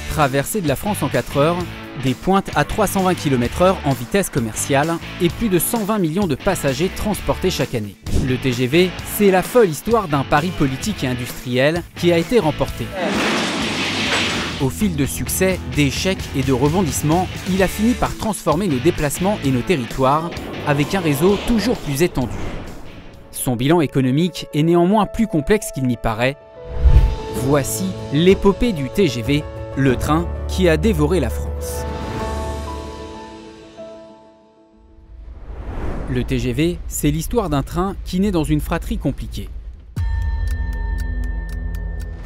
Traversée de la France en 4 heures, des pointes à 320 km/h en vitesse commerciale et plus de 120 millions de passagers transportés chaque année. Le TGV, c'est la folle histoire d'un pari politique et industriel qui a été remporté. Au fil de succès, d'échecs et de rebondissements, il a fini par transformer nos déplacements et nos territoires avec un réseau toujours plus étendu. Son bilan économique est néanmoins plus complexe qu'il n'y paraît. Voici l'épopée du TGV, le train qui a dévoré la France. Le TGV, c'est l'histoire d'un train qui naît dans une fratrie compliquée.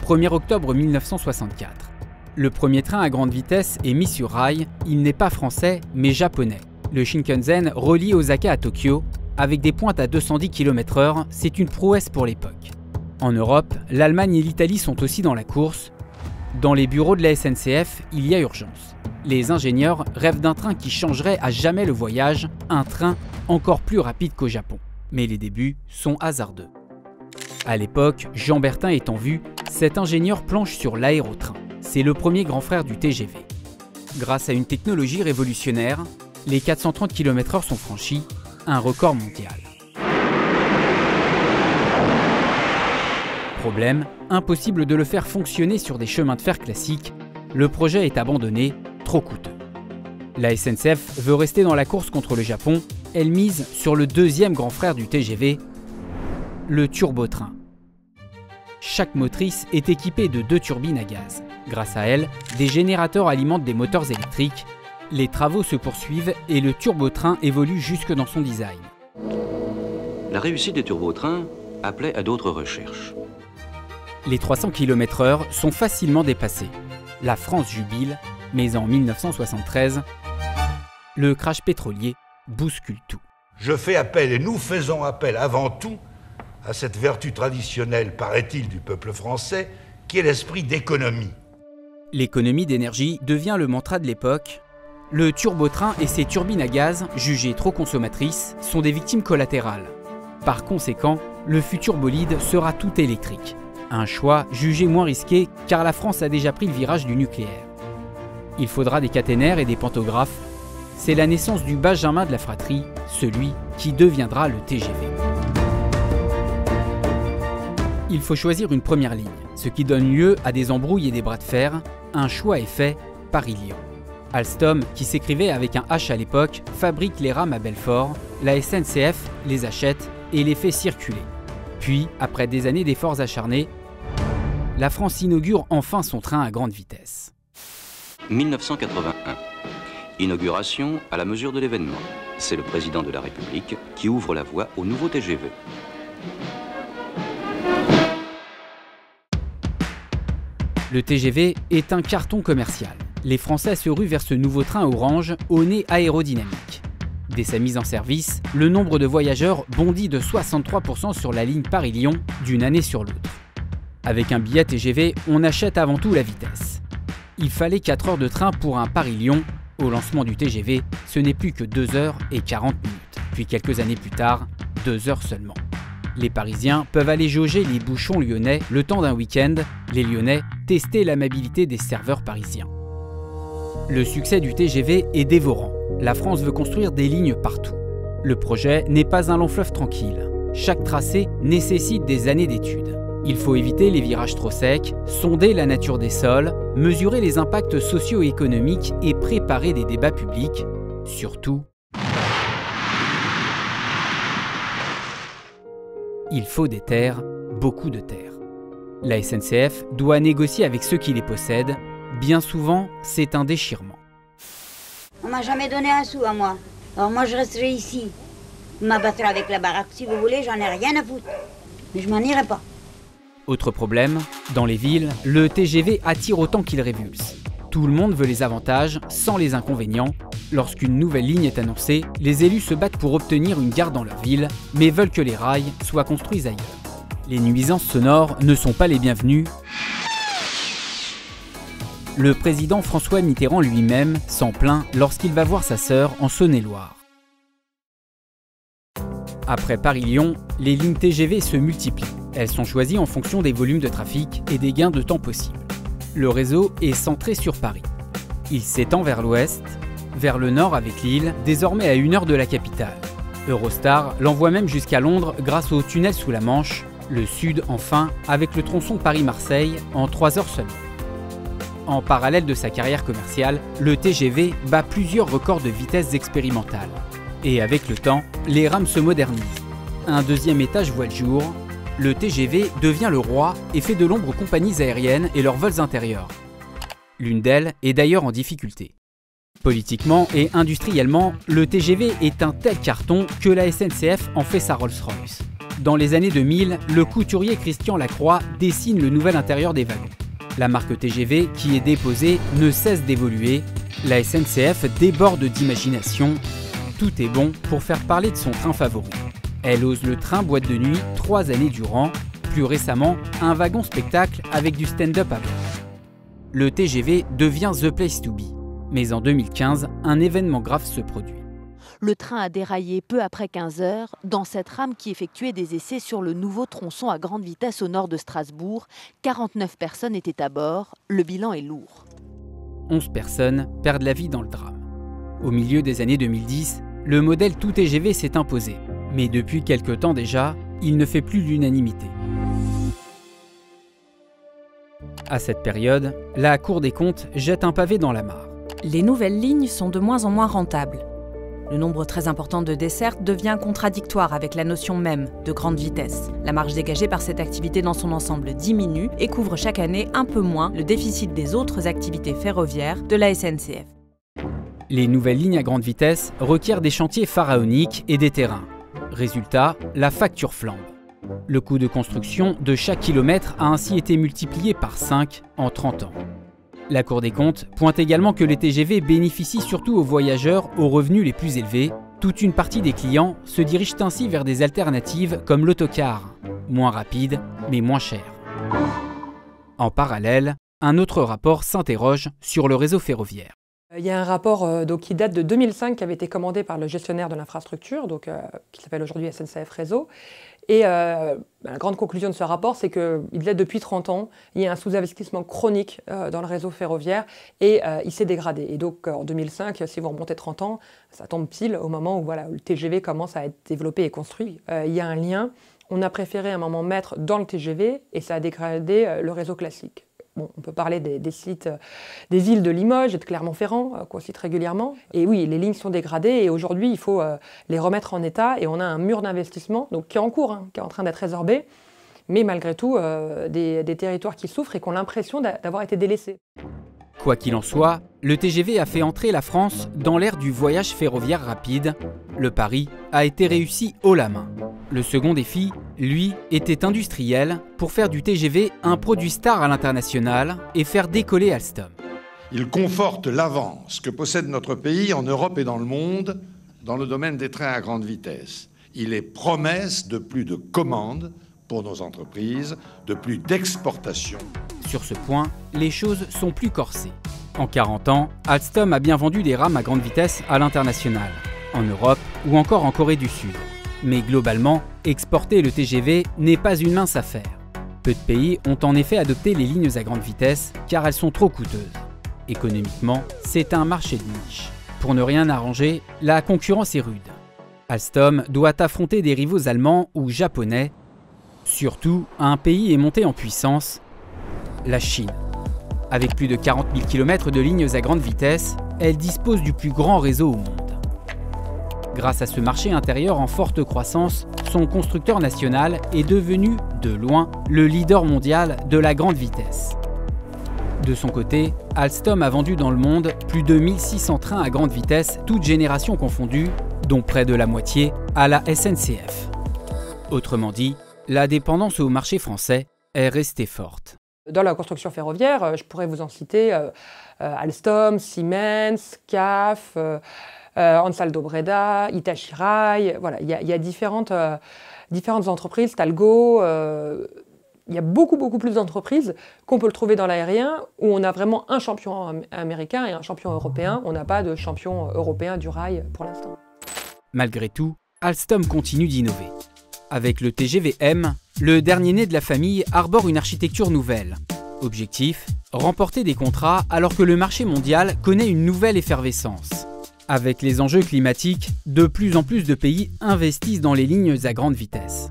1er octobre 1964. Le premier train à grande vitesse est mis sur rail. Il n'est pas français, mais japonais. Le Shinkansen relie Osaka à Tokyo. Avec des pointes à 210 km/h, c'est une prouesse pour l'époque. En Europe, l'Allemagne et l'Italie sont aussi dans la course. Dans les bureaux de la SNCF, il y a urgence. Les ingénieurs rêvent d'un train qui changerait à jamais le voyage, un train encore plus rapide qu'au Japon. Mais les débuts sont hasardeux. À l'époque, Jean Bertin est en vue, cet ingénieur planche sur l'aérotrain. C'est le premier grand frère du TGV. Grâce à une technologie révolutionnaire, les 430 km/h sont franchis, un record mondial. Problème, impossible de le faire fonctionner sur des chemins de fer classiques, le projet est abandonné, trop coûteux. La SNCF veut rester dans la course contre le Japon, elle mise sur le deuxième grand frère du TGV, le turbotrain. Chaque motrice est équipée de 2 turbines à gaz. Grâce à elles, des générateurs alimentent des moteurs électriques. Les travaux se poursuivent et le turbotrain évolue jusque dans son design. La réussite des turbotrains appelait à d'autres recherches. Les 300 km/h sont facilement dépassés. La France jubile, mais en 1973, le crash pétrolier bouscule tout. Je fais appel et nous faisons appel avant tout à cette vertu traditionnelle, paraît-il, du peuple français, qui est l'esprit d'économie. L'économie d'énergie devient le mantra de l'époque. Le turbotrain et ses turbines à gaz, jugées trop consommatrices, sont des victimes collatérales. Par conséquent, le futur bolide sera tout électrique. Un choix jugé moins risqué car la France a déjà pris le virage du nucléaire. Il faudra des caténaires et des pantographes. C'est la naissance du Benjamin de la fratrie, celui qui deviendra le TGV. Il faut choisir une première ligne, ce qui donne lieu à des embrouilles et des bras de fer. Un choix est fait, Paris-Lyon. Alstom, qui s'écrivait avec un H à l'époque, fabrique les rames à Belfort, la SNCF les achète et les fait circuler. Puis, après des années d'efforts acharnés, la France inaugure enfin son train à grande vitesse. 1981. Inauguration à la mesure de l'événement. C'est le président de la République qui ouvre la voie au nouveau TGV. Le TGV est un carton commercial. Les Français se ruent vers ce nouveau train orange au nez aérodynamique. Dès sa mise en service, le nombre de voyageurs bondit de 63% sur la ligne Paris-Lyon d'une année sur l'autre. Avec un billet TGV, on achète avant tout la vitesse. Il fallait 4 heures de train pour un Paris-Lyon. Au lancement du TGV, ce n'est plus que 2 heures et 40 minutes. Puis quelques années plus tard, 2 heures seulement. Les Parisiens peuvent aller jauger les bouchons lyonnais le temps d'un week-end. Les Lyonnais tester l'amabilité des serveurs parisiens. Le succès du TGV est dévorant. La France veut construire des lignes partout. Le projet n'est pas un long fleuve tranquille. Chaque tracé nécessite des années d'études. Il faut éviter les virages trop secs, sonder la nature des sols, mesurer les impacts socio-économiques et préparer des débats publics. Surtout, il faut des terres, beaucoup de terres. La SNCF doit négocier avec ceux qui les possèdent. Bien souvent, c'est un déchirement. On m'a jamais donné un sou à moi. Alors moi, je resterai ici. Vous m'abattrez avec la baraque si vous voulez, j'en ai rien à foutre. Mais je m'en irai pas. Autre problème, dans les villes, le TGV attire autant qu'il révulse. Tout le monde veut les avantages, sans les inconvénients. Lorsqu'une nouvelle ligne est annoncée, les élus se battent pour obtenir une gare dans leur ville, mais veulent que les rails soient construits ailleurs. Les nuisances sonores ne sont pas les bienvenues. Le président François Mitterrand lui-même s'en plaint lorsqu'il va voir sa sœur en Saône-et-Loire. Après Paris-Lyon, les lignes TGV se multiplient. Elles sont choisies en fonction des volumes de trafic et des gains de temps possibles. Le réseau est centré sur Paris. Il s'étend vers l'ouest, vers le nord avec Lille, désormais à 1 heure de la capitale. Eurostar l'envoie même jusqu'à Londres grâce au tunnel sous la Manche, le sud enfin avec le tronçon Paris-Marseille en 3 heures seulement. En parallèle de sa carrière commerciale, le TGV bat plusieurs records de vitesse expérimentale. Et avec le temps, les rames se modernisent. Un deuxième étage voit le jour. Le TGV devient le roi et fait de l'ombre aux compagnies aériennes et leurs vols intérieurs. L'une d'elles est d'ailleurs en difficulté. Politiquement et industriellement, le TGV est un tel carton que la SNCF en fait sa Rolls-Royce. Dans les années 2000, le couturier Christian Lacroix dessine le nouvel intérieur des wagons. La marque TGV, qui est déposée, ne cesse d'évoluer. La SNCF déborde d'imagination. Tout est bon pour faire parler de son train favori. Elle ose le train boîte de nuit 3 années durant. Plus récemment, un wagon spectacle avec du stand-up à bord. Le TGV devient the place to be. Mais en 2015, un événement grave se produit. Le train a déraillé peu après 15 heures dans cette rame qui effectuait des essais sur le nouveau tronçon à grande vitesse au nord de Strasbourg. 49 personnes étaient à bord. Le bilan est lourd. 11 personnes perdent la vie dans le drame. Au milieu des années 2010, le modèle tout TGV s'est imposé. Mais depuis quelque temps déjà, il ne fait plus l'unanimité. À cette période, la Cour des comptes jette un pavé dans la mare. Les nouvelles lignes sont de moins en moins rentables. Le nombre très important de dessertes devient contradictoire avec la notion même de grande vitesse. La marge dégagée par cette activité dans son ensemble diminue et couvre chaque année un peu moins le déficit des autres activités ferroviaires de la SNCF. Les nouvelles lignes à grande vitesse requièrent des chantiers pharaoniques et des terrains. Résultat, la facture flambe. Le coût de construction de chaque kilomètre a ainsi été multiplié par 5 en 30 ans. La Cour des comptes pointe également que les TGV bénéficient surtout aux voyageurs aux revenus les plus élevés. Toute une partie des clients se dirigent ainsi vers des alternatives comme l'autocar, moins rapide mais moins cher. En parallèle, un autre rapport s'interroge sur le réseau ferroviaire. Il y a un rapport qui date de 2005 qui avait été commandé par le gestionnaire de l'infrastructure, qui s'appelle aujourd'hui SNCF Réseau. Et la grande conclusion de ce rapport, c'est qu'il est depuis 30 ans, il y a un sous-investissement chronique dans le réseau ferroviaire et il s'est dégradé. Et donc en 2005, si vous remontez 30 ans, ça tombe pile au moment où le TGV commence à être développé et construit. Il y a un lien. On a préféré à un moment mettre dans le TGV et ça a dégradé le réseau classique. Bon, on peut parler des sites, des villes de Limoges et de Clermont-Ferrand, qu'on cite régulièrement. Et oui, les lignes sont dégradées et aujourd'hui, il faut les remettre en état. Et on a un mur d'investissement qui est en cours, qui est en train d'être résorbé. Mais malgré tout, des territoires qui souffrent et qui ont l'impression d'avoir été délaissés. Quoi qu'il en soit, le TGV a fait entrer la France dans l'ère du voyage ferroviaire rapide. Le pari a été réussi haut la main. Le second défi, lui, était industriel pour faire du TGV un produit star à l'international et faire décoller Alstom. Il conforte l'avance que possède notre pays en Europe et dans le monde dans le domaine des trains à grande vitesse. Il est promesse de plus de commandes pour nos entreprises, de plus d'exportations. Sur ce point, les choses sont plus corsées. En 40 ans, Alstom a bien vendu des rames à grande vitesse à l'international, en Europe ou encore en Corée du Sud. Mais globalement, exporter le TGV n'est pas une mince affaire. Peu de pays ont en effet adopté les lignes à grande vitesse car elles sont trop coûteuses. Économiquement, c'est un marché de niche. Pour ne rien arranger, la concurrence est rude. Alstom doit affronter des rivaux allemands ou japonais. Surtout, un pays est monté en puissance, la Chine. Avec plus de 40 000 km de lignes à grande vitesse, elle dispose du plus grand réseau au monde. Grâce à ce marché intérieur en forte croissance, son constructeur national est devenu, de loin, le leader mondial de la grande vitesse. De son côté, Alstom a vendu dans le monde plus de 1600 trains à grande vitesse, toutes générations confondues, dont près de la moitié à la SNCF. Autrement dit, la dépendance au marché français est restée forte. Dans la construction ferroviaire, je pourrais vous en citer Alstom, Siemens, CAF, Ansaldo Breda, Hitachi Rail. Voilà, il y a différentes entreprises, Talgo. Il y a beaucoup plus d'entreprises qu'on peut le trouver dans l'aérien où on a vraiment un champion américain et un champion européen. On n'a pas de champion européen du rail pour l'instant. Malgré tout, Alstom continue d'innover. Avec le TGV-M, le dernier né de la famille arbore une architecture nouvelle. Objectif, remporter des contrats alors que le marché mondial connaît une nouvelle effervescence. Avec les enjeux climatiques, de plus en plus de pays investissent dans les lignes à grande vitesse.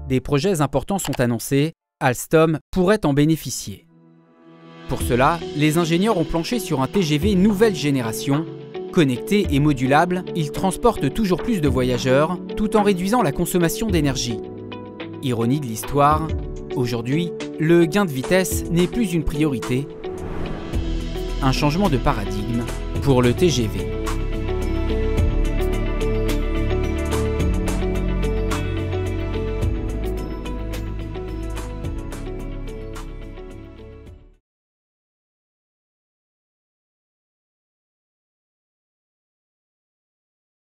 Des projets importants sont annoncés, Alstom pourrait en bénéficier. Pour cela, les ingénieurs ont planché sur un TGV nouvelle génération. Connecté et modulable, il transporte toujours plus de voyageurs tout en réduisant la consommation d'énergie. Ironie de l'histoire, aujourd'hui, le gain de vitesse n'est plus une priorité. Un changement de paradigme pour le TGV.